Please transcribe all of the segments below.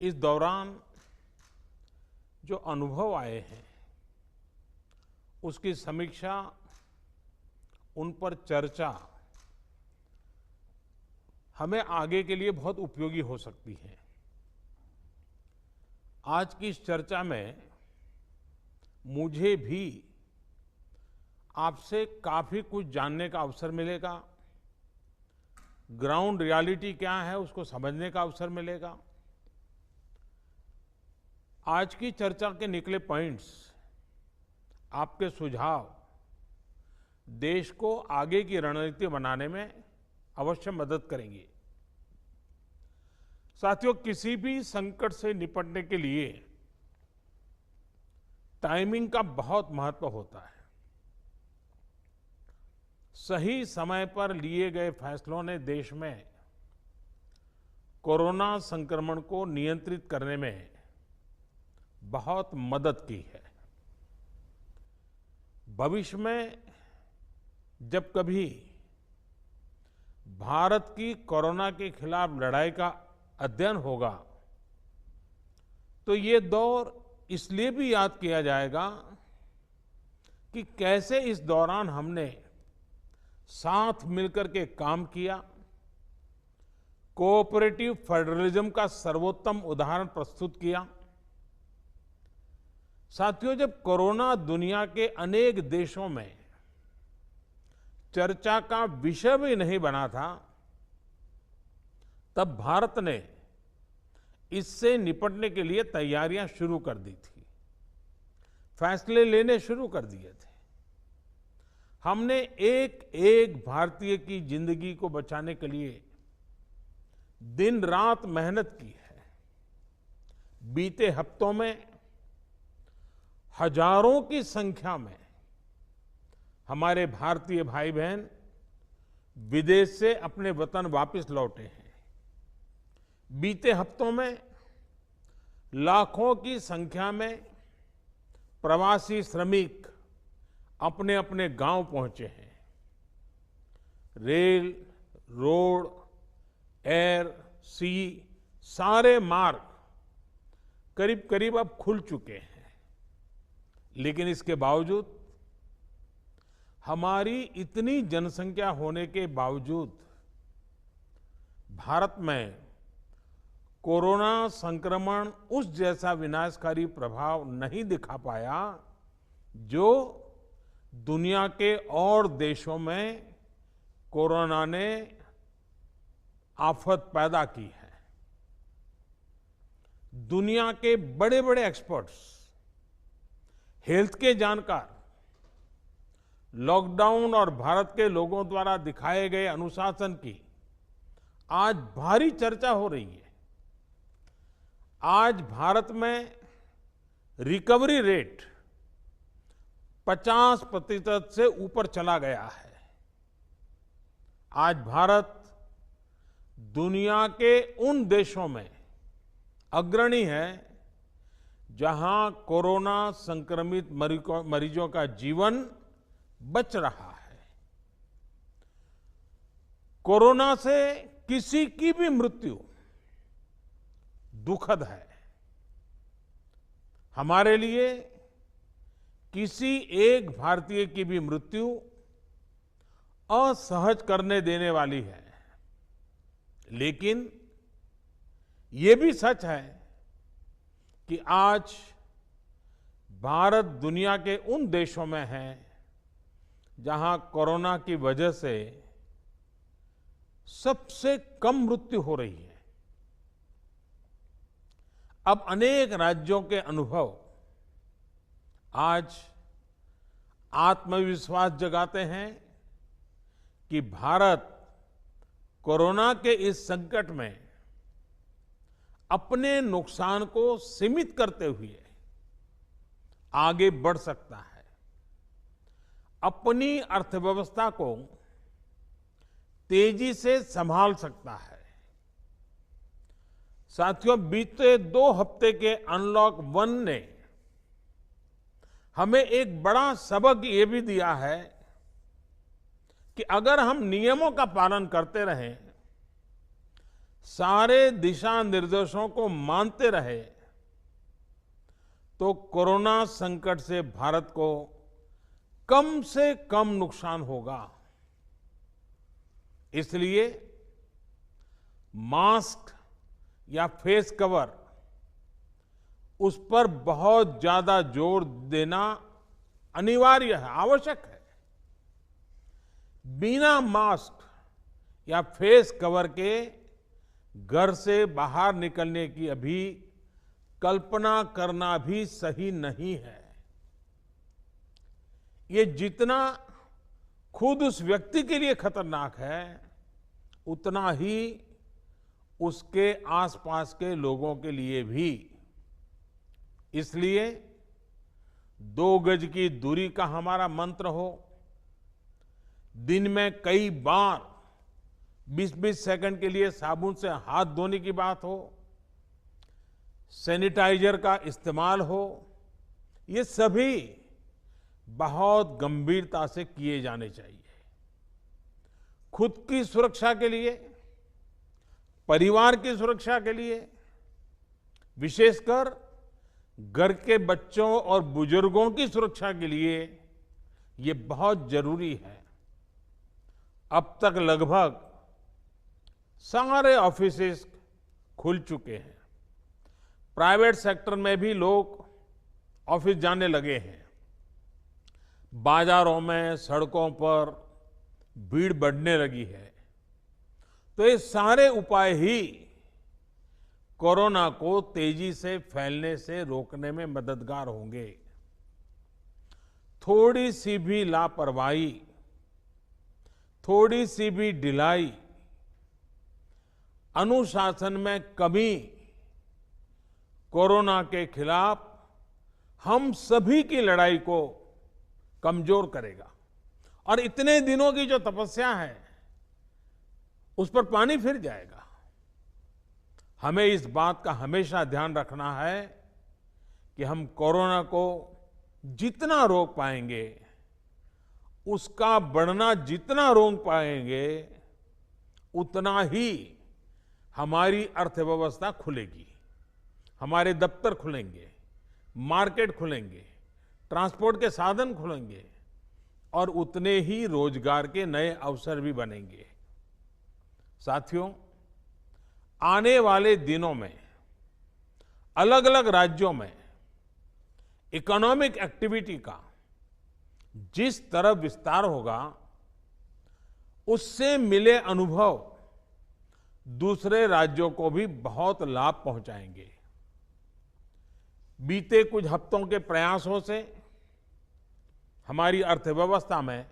इस दौरान जो अनुभव आए हैं उसकी समीक्षा, उन पर चर्चा हमें आगे के लिए बहुत उपयोगी हो सकती है। आज की इस चर्चा में मुझे भी आपसे काफी कुछ जानने का अवसर मिलेगा। ग्राउंड रियलिटी क्या है उसको समझने का अवसर मिलेगा। आज की चर्चा के निकले पॉइंट्स, आपके सुझाव देश को आगे की रणनीति बनाने में अवश्य मदद करेंगे। साथियों, किसी भी संकट से निपटने के लिए टाइमिंग का बहुत महत्व होता है। सही समय पर लिए गए फैसलों ने देश में कोरोना संक्रमण को नियंत्रित करने में बहुत मदद की है। भविष्य में जब कभी भारत की कोरोना के खिलाफ लड़ाई का अध्ययन होगा तो ये दौर इसलिए भी याद किया जाएगा कि कैसे इस दौरान हमने साथ मिलकर के काम किया। कोऑपरेटिव फेडरलिज्म का सर्वोत्तम उदाहरण प्रस्तुत किया। साथियों, जब कोरोना दुनिया के अनेक देशों में चर्चा का विषय भी नहीं बना था, तब भारत ने इससे निपटने के लिए तैयारियां शुरू कर दी थी, फैसले लेने शुरू कर दिए थे। हमने एक एक भारतीय की जिंदगी को बचाने के लिए दिन रात मेहनत की है। बीते हफ्तों में हजारों की संख्या में हमारे भारतीय भाई बहन विदेश से अपने वतन वापस लौटे हैं। बीते हफ्तों में लाखों की संख्या में प्रवासी श्रमिक अपने अपने गांव पहुंचे हैं। रेल, रोड, एयर, सी सारे मार्ग करीब करीब अब खुल चुके हैं। लेकिन इसके बावजूद, हमारी इतनी जनसंख्या होने के बावजूद भारत में कोरोना संक्रमण उस जैसा विनाशकारी प्रभाव नहीं दिखा पाया जो दुनिया के और देशों में कोरोना ने आफत पैदा की है। दुनिया के बड़े बड़े एक्सपर्ट्स, हेल्थ के जानकार, लॉकडाउन और भारत के लोगों द्वारा दिखाए गए अनुशासन की आज भारी चर्चा हो रही है। आज भारत में रिकवरी रेट 50% से ऊपर चला गया है। आज भारत दुनिया के उन देशों में अग्रणी है जहां कोरोना संक्रमित मरीजों का जीवन बच रहा है। कोरोना से किसी की भी मृत्यु दुखद है। हमारे लिए किसी एक भारतीय की भी मृत्यु असहज करने देने वाली है। लेकिन ये भी सच है कि आज भारत दुनिया के उन देशों में है जहां कोरोना की वजह से सबसे कम मृत्यु हो रही है। अब अनेक राज्यों के अनुभव आज आत्मविश्वास जगाते हैं कि भारत कोरोना के इस संकट में अपने नुकसान को सीमित करते हुए आगे बढ़ सकता है, अपनी अर्थव्यवस्था को तेजी से संभाल सकता है। साथियों, बीते 2 हफ्ते के अनलॉक 1 ने हमें एक बड़ा सबक ये भी दिया है कि अगर हम नियमों का पालन करते रहें सारे दिशा निर्देशों को मानते रहे तो कोरोना संकट से भारत को कम से कम नुकसान होगा। इसलिए मास्क या फेस कवर, उस पर बहुत ज्यादा जोर देना अनिवार्य है, आवश्यक है। बिना मास्क या फेस कवर के घर से बाहर निकलने की अभी कल्पना करना भी सही नहीं है। ये जितना खुद उस व्यक्ति के लिए खतरनाक है, उतना ही उसके आसपास के लोगों के लिए भी। इसलिए 2 गज की दूरी का हमारा मंत्र हो, दिन में कई बार 20-20 सेकंड के लिए साबुन से हाथ धोने की बात हो, सैनिटाइजर का इस्तेमाल हो, ये सभी बहुत गंभीरता से किए जाने चाहिए। खुद की सुरक्षा के लिए, परिवार की सुरक्षा के लिए, विशेषकर घर के बच्चों और बुजुर्गों की सुरक्षा के लिए ये बहुत जरूरी है। अब तक लगभग सारे ऑफिसेस खुल चुके हैं। प्राइवेट सेक्टर में भी लोग ऑफिस जाने लगे हैं। बाजारों में, सड़कों पर भीड़ बढ़ने लगी है। तो ये सारे उपाय ही कोरोना को तेजी से फैलने से रोकने में मददगार होंगे। थोड़ी सी भी लापरवाही, थोड़ी सी भी ढिलाई, अनुशासन में कमी कोरोना के खिलाफ हम सभी की लड़ाई को कमजोर करेगा। और इतने दिनों की जो तपस्या है, उस पर पानी फिर जाएगा। हमें इस बात का हमेशा ध्यान रखना है कि हम कोरोना को जितना रोक पाएंगे, उसका बढ़ना जितना रोक पाएंगे, उतना ही हमारी अर्थव्यवस्था खुलेगी, हमारे दफ्तर खुलेंगे, मार्केट खुलेंगे, ट्रांसपोर्ट के साधन खुलेंगे और उतने ही रोजगार के नए अवसर भी बनेंगे। साथियों, आने वाले दिनों में अलग अलग राज्यों में इकोनॉमिक एक्टिविटी का जिस तरह विस्तार होगा, उससे मिले अनुभव दूसरे राज्यों को भी बहुत लाभ पहुंचाएंगे। बीते कुछ हफ्तों के प्रयासों से हमारी अर्थव्यवस्था में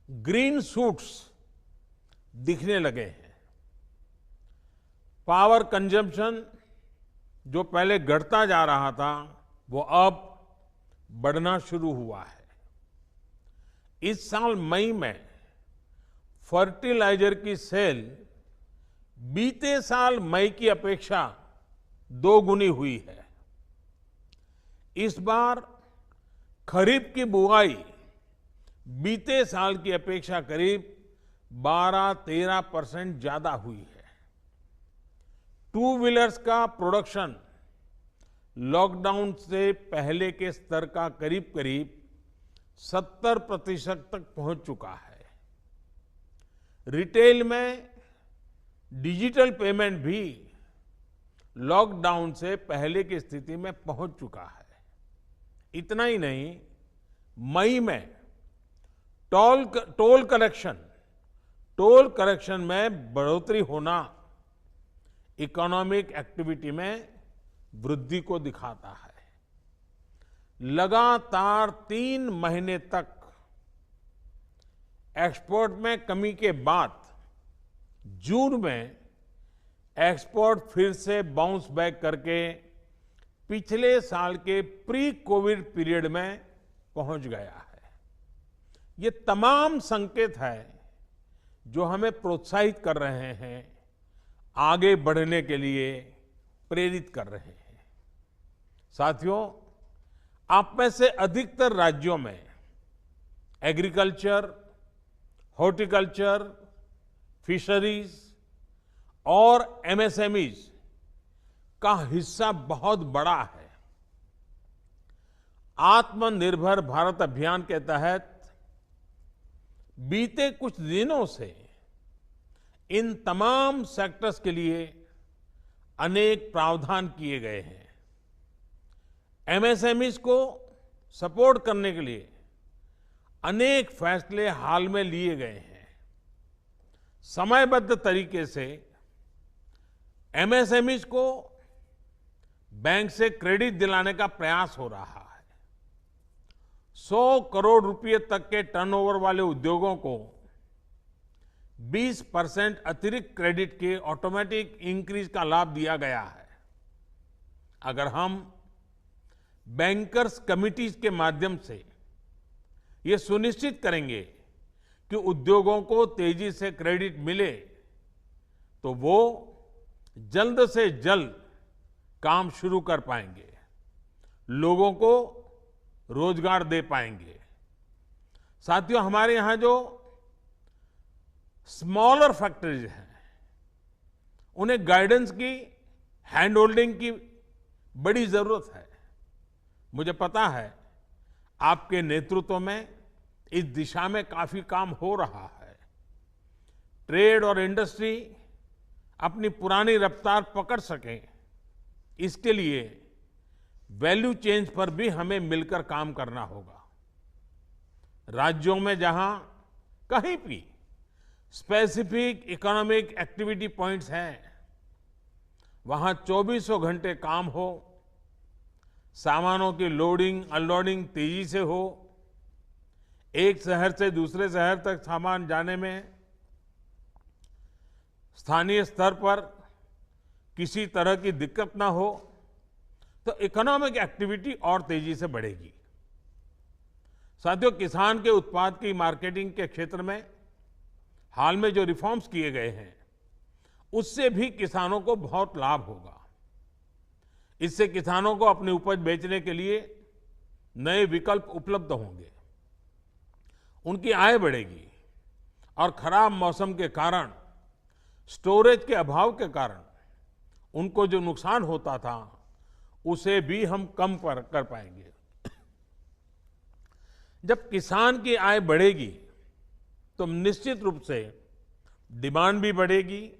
ग्रीन शूट्स दिखने लगे हैं। पावर कंजम्पशन जो पहले घटता जा रहा था, वो अब बढ़ना शुरू हुआ है। इस साल मई में फर्टिलाइजर की सेल बीते साल मई की अपेक्षा 2 गुनी हुई है। इस बार खरीफ की बुआई बीते साल की अपेक्षा करीब 12-13% ज्यादा हुई है। 2 व्हीलर्स का प्रोडक्शन लॉकडाउन से पहले के स्तर का करीब करीब 70% तक पहुंच चुका है। रिटेल में डिजिटल पेमेंट भी लॉकडाउन से पहले की स्थिति में पहुंच चुका है। इतना ही नहीं, मई में टोल कलेक्शन में बढ़ोतरी होना इकोनॉमिक एक्टिविटी में वृद्धि को दिखाता है। लगातार 3 महीने तक एक्सपोर्ट में कमी के बाद जून में एक्सपोर्ट फिर से बाउंस बैक करके पिछले साल के प्री कोविड पीरियड में पहुंच गया है। ये तमाम संकेत है जो हमें प्रोत्साहित कर रहे हैं, आगे बढ़ने के लिए प्रेरित कर रहे हैं। साथियों, आप में से अधिकतर राज्यों में एग्रीकल्चर, हॉर्टिकल्चर, फिशरीज, और एमएसएमईज का हिस्सा बहुत बड़ा है। आत्मनिर्भर भारत अभियान के तहत बीते कुछ दिनों से इन तमाम सेक्टर्स के लिए अनेक प्रावधान किए गए हैं। एमएसएमईज को सपोर्ट करने के लिए अनेक फैसले हाल में लिए गए हैं। समयबद्ध तरीके से एमएसएमईज को बैंक से क्रेडिट दिलाने का प्रयास हो रहा है। 100 करोड़ रुपए तक के टर्नओवर वाले उद्योगों को 20% अतिरिक्त क्रेडिट के ऑटोमेटिक इंक्रीज का लाभ दिया गया है। अगर हम बैंकर्स कमिटीज के माध्यम से ये सुनिश्चित करेंगे कि उद्योगों को तेजी से क्रेडिट मिले, तो वो जल्द से जल्द काम शुरू कर पाएंगे, लोगों को रोजगार दे पाएंगे। साथियों, हमारे यहां जो स्मॉलर फैक्ट्रीज हैं, उन्हें गाइडेंस की, हैंड होल्डिंग की बड़ी जरूरत है। मुझे पता है आपके नेतृत्व में इस दिशा में काफी काम हो रहा है। ट्रेड और इंडस्ट्री अपनी पुरानी रफ्तार पकड़ सके, इसके लिए वैल्यू चेन्स पर भी हमें मिलकर काम करना होगा। राज्यों में जहां कहीं भी स्पेसिफिक इकोनॉमिक एक्टिविटी पॉइंट्स हैं, वहां 24 घंटे काम हो, सामानों की लोडिंग अनलोडिंग तेजी से हो, एक शहर से दूसरे शहर तक सामान जाने में स्थानीय स्तर पर किसी तरह की दिक्कत ना हो, तो इकोनॉमिक एक्टिविटी और तेजी से बढ़ेगी। साथियों, किसान के उत्पाद की मार्केटिंग के क्षेत्र में हाल में जो रिफॉर्म्स किए गए हैं, उससे भी किसानों को बहुत लाभ होगा। इससे किसानों को अपनी उपज बेचने के लिए नए विकल्प उपलब्ध होंगे, उनकी आय बढ़ेगी और खराब मौसम के कारण, स्टोरेज के अभाव के कारण उनको जो नुकसान होता था, उसे भी हम कम कर पाएंगे। जब किसान की आय बढ़ेगी तो निश्चित रूप से डिमांड भी बढ़ेगी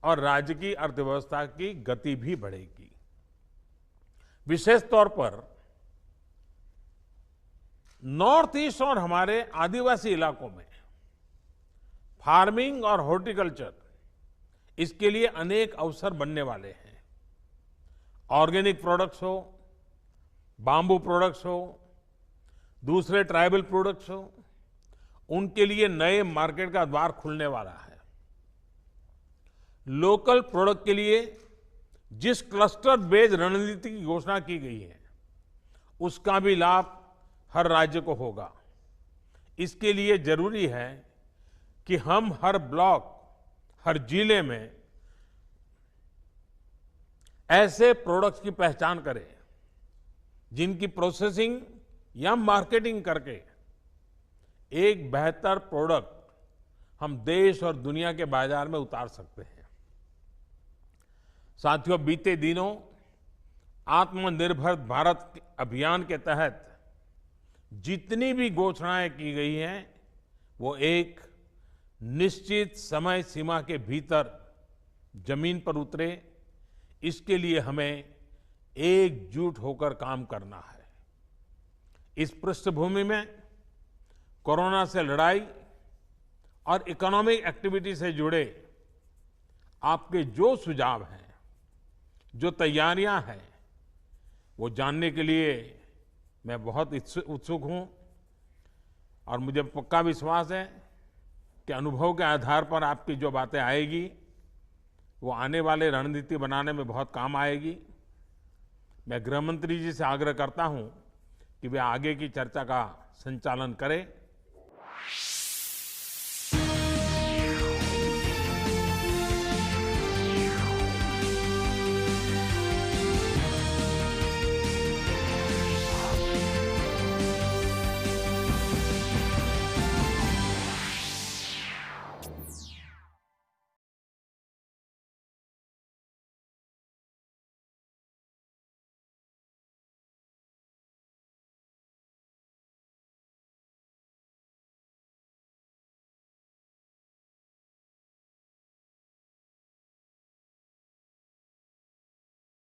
और राज्य की अर्थव्यवस्था की गति भी बढ़ेगी। विशेष तौर पर नॉर्थ ईस्ट और हमारे आदिवासी इलाकों में फार्मिंग और हॉर्टिकल्चर, इसके लिए अनेक अवसर बनने वाले हैं। ऑर्गेनिक प्रोडक्ट्स हो, बाम्बू प्रोडक्ट्स हो, दूसरे ट्राइबल प्रोडक्ट्स हो, उनके लिए नए मार्केट का द्वार खुलने वाला है। लोकल प्रोडक्ट के लिए जिस क्लस्टर बेस्ड रणनीति की घोषणा की गई है, उसका भी लाभ हर राज्य को होगा। इसके लिए जरूरी है कि हम हर ब्लॉक, हर जिले में ऐसे प्रोडक्ट्स की पहचान करें जिनकी प्रोसेसिंग या मार्केटिंग करके एक बेहतर प्रोडक्ट हम देश और दुनिया के बाजार में उतार सकते हैं। साथियों, बीते दिनों आत्मनिर्भर भारत अभियान के तहत जितनी भी घोषणाएं की गई हैं, वो एक निश्चित समय सीमा के भीतर जमीन पर उतरे, इसके लिए हमें एकजुट होकर काम करना है। इस पृष्ठभूमि में कोरोना से लड़ाई और इकोनॉमिक एक्टिविटी से जुड़े आपके जो सुझाव हैं, जो तैयारियां हैं, वो जानने के लिए मैं बहुत उत्सुक हूं और मुझे पक्का विश्वास है कि अनुभव के आधार पर आपकी जो बातें आएगी, वो आने वाले रणनीति बनाने में बहुत काम आएगी। मैं गृह मंत्री जी से आग्रह करता हूं कि वे आगे की चर्चा का संचालन करें।